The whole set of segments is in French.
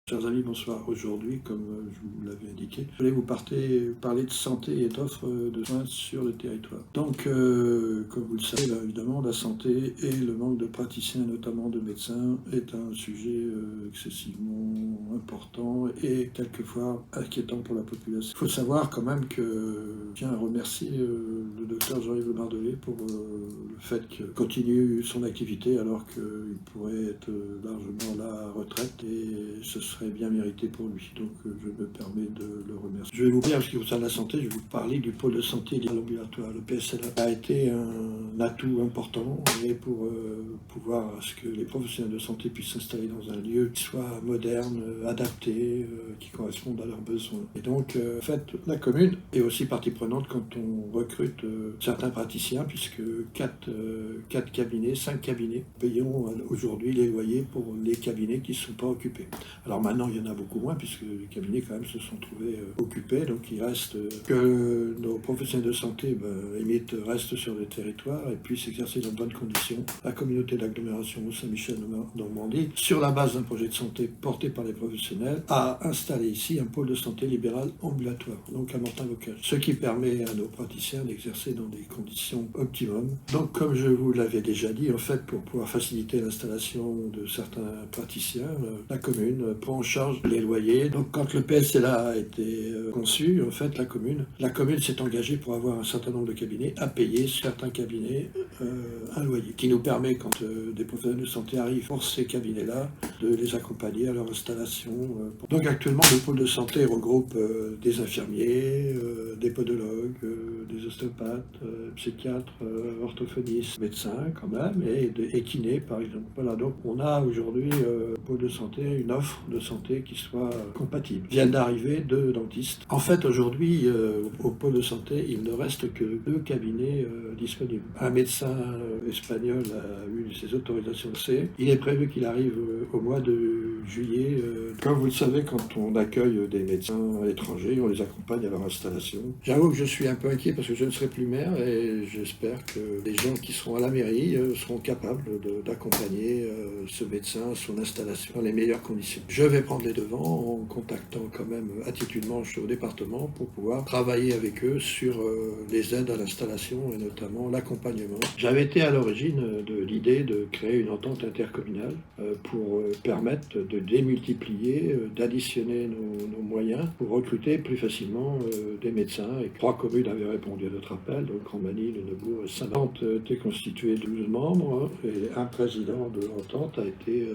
Chers amis, bonsoir. Aujourd'hui, comme je vous l'avais indiqué, je voulais vous parler de santé et d'offres de soins sur le territoire. Donc, comme vous le savez, là, évidemment, la santé et le manque de praticiens, notamment de médecins, est un sujet excessivement important et quelquefois inquiétant pour la population. Il faut savoir quand même que je tiens à remercier le docteur Jean-Yves Le Mardelet pour le fait qu'il continue son activité alors qu'il pourrait être largement à la retraite et ce serait bien mérité pour lui. Donc je me permets de le remercier. Je vais vous dire, en ce qui concerne la santé, je vais vous parler du pôle de santé à l'ambulatoire. Le PSLA a été un atout important et pour pouvoir à ce que les professionnels de santé puissent s'installer dans un lieu qui soit moderne, adapté, qui corresponde à leurs besoins. Et donc, en fait, la commune est aussi partie prenante quand on recrute certains praticiens, puisque 5 cabinets payons aujourd'hui les loyers pour les cabinets qui ne sont pas occupés. Alors maintenant, il y en a beaucoup moins, puisque les cabinets quand même se sont trouvés occupés, donc il reste que nos professionnels de santé, limite, restent sur le territoire et puissent exercer dans de bonnes conditions. La communauté d'agglomération Saint-Michel-Normandie, sur la base d'un projet de santé porté par les professionnels, a installé ici un pôle de santé libéral ambulatoire, donc à Mortain-Bocage, ce qui permet à nos praticiens d'exercer dans des conditions optimum. Donc, comme je vous l'avais déjà dit, en fait, pour pouvoir faciliter l'installation de certains praticiens, la commune prend en charge les loyers. Donc, quand le PSLA a été conçu, en fait, la commune s'est engagée pour avoir un certain nombre de cabinets à payer certains cabinets un loyer, qui nous permet, quand des professionnels de santé arrivent pour ces cabinets-là, de les accompagner à leur installation. Donc, actuellement, le pôle de santé regroupe des infirmiers, des podologues, des ostéopathes, psychiatres, orthophonistes, médecins quand même, et kinés par exemple. Voilà, donc on a aujourd'hui au pôle de santé une offre de santé qui soit compatible. Viennent d'arriver 2 dentistes. En fait, aujourd'hui, au pôle de santé, il ne reste que 2 cabinets disponibles. Un médecin espagnol a eu ses autorisations C. Il est prévu qu'il arrive au mois de juillet. Comme vous le savez, quand on accueille des médecins à l'étranger, on les accompagne à leur installation. J'avoue que je suis un peu inquiet parce que je ne serai plus maire et j'espère que les gens qui seront à la mairie seront capables d'accompagner ce médecin à son installation dans les meilleures conditions. Je vais prendre les devants en contactant quand même attitude-manche au département pour pouvoir travailler avec eux sur les aides à l'installation et notamment l'accompagnement. J'avais été à l'origine de l'idée de créer une entente intercommunale pour permettre de démultiplier, d'additionner nos moyens pour recruter plus facilement des médecins. Et 3 communes avaient répondu à notre appel, donc Romani, Le Neubourg et Saint-Martin. L'entente était constituée de 12 membres et un président de l'entente a été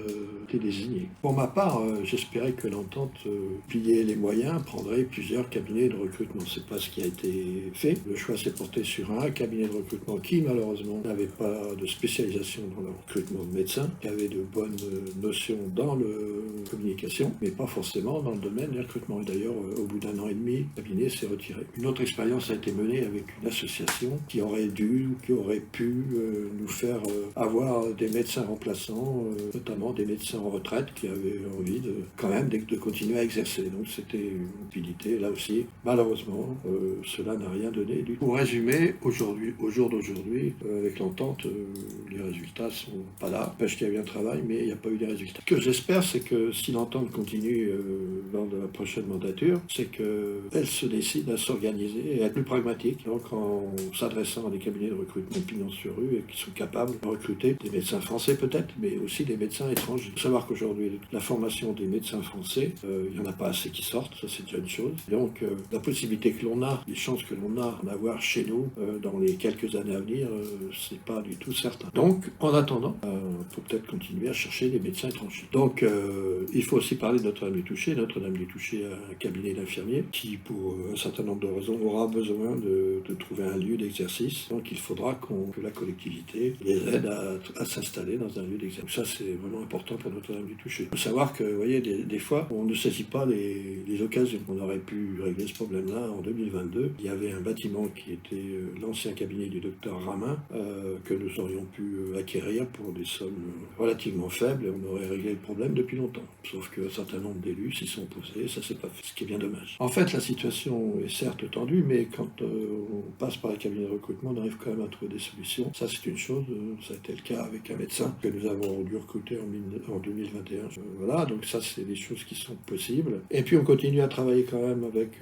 désigné. Pour ma part, j'espérais que l'entente pliait les moyens, prendrait plusieurs cabinets de recrutement. C'est pas ce qui a été fait. Le choix s'est porté sur un cabinet de recrutement qui, malheureusement, n'avait pas de spécialisation dans le recrutement de médecins, qui avait de bonnes notions dans la communication, mais pas forcément dans le domaine du recrutement. Et d'ailleurs, au bout d'1 an et demi, le cabinet s'est retiré. Une autre expérience a été menée avec une association qui aurait dû ou qui aurait pu nous faire avoir des médecins remplaçants, notamment des médecins en retraite qui avaient envie quand même de continuer à exercer. Donc c'était une utilité. Là aussi, malheureusement, cela n'a rien donné du tout. Pour résumer, au jour d'aujourd'hui, avec l'entente, les résultats sont pas là. Parce qu'il y a eu un travail, mais il n'y a pas eu de résultats. Ce que j'espère, c'est que si l'entente continue lors de la prochaine mandature, c'est qu'elle se décide à s'organiser et à être plus pragmatique, donc en s'adressant à des cabinets de recrutement pignon sur rue et qui sont capables de recruter des médecins français peut-être, mais aussi des médecins étrangers. Il faut savoir qu'aujourd'hui, la formation des médecins français, il n'y en a pas assez qui sortent, ça c'est déjà une chose. Donc la possibilité que l'on a, les chances que l'on a d'en avoir chez nous dans les quelques années à venir, c'est pas du tout certain. Donc en attendant, il faut peut-être continuer à chercher des médecins étrangers. Donc il faut aussi parler de Notre-Dame-des-Touchés. Notre-Dame-des-Touchés a un cabinet d'infirmiers qui, pour un certain nombre de raisons, aura besoin de trouver un lieu d'exercice. Donc il faudra que la collectivité les aide à s'installer dans un lieu d'exercice. Ça, c'est vraiment important pour Notre-Dame-du-Toucher. Il faut savoir que, vous voyez, des fois, on ne saisit pas les occasions. On aurait pu régler ce problème-là en 2022. Il y avait un bâtiment qui était l'ancien cabinet du docteur Ramin que nous aurions pu acquérir pour des sommes relativement faible et on aurait réglé le problème depuis longtemps. Sauf qu'un certain nombre d'élus s'y sont opposés et ça s'est pas fait, ce qui est bien dommage. En fait, la situation est certes tendue, mais quand on passe par les cabinets de recrutement, on arrive quand même à trouver des solutions. Ça, c'est une chose. Ça a été le cas avec un médecin que nous avons dû recruter en 2021. Voilà, donc ça, c'est des choses qui sont possibles. Et puis, on continue à travailler quand même avec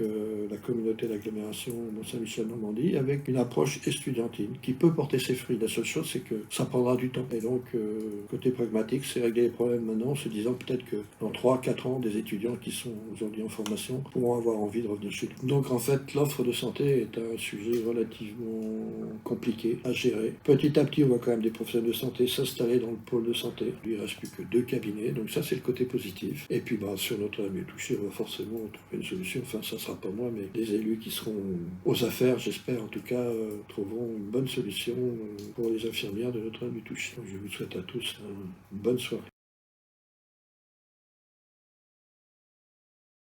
la communauté d'agglomération Mont-Saint-Michel-Normandie avec une approche estudiantine qui peut porter ses fruits. La seule chose, c'est que ça prendra du temps. Et donc, côté pragmatique, c'est régler les problèmes maintenant en se disant peut-être que dans 3-4 ans, des étudiants qui sont aujourd'hui en formation pourront avoir envie de revenir chez nous. Donc, en fait, l'offre de santé est un sujet relativement compliqué à gérer. Petit à petit, on voit quand même des professionnels de santé s'installer dans le pôle de santé. Il ne reste plus que 2 cabinets, donc ça, c'est le côté positif. Et puis, sur Notre-Dame-du-Toucher, on va forcément trouver une solution. Enfin, ça ne sera pas moi, mais des élus qui seront aux affaires, j'espère en tout cas, trouveront une bonne solution pour les infirmières de Notre-Dame-du-Toucher. Donc, je vous souhaite à tous une bonne soirée.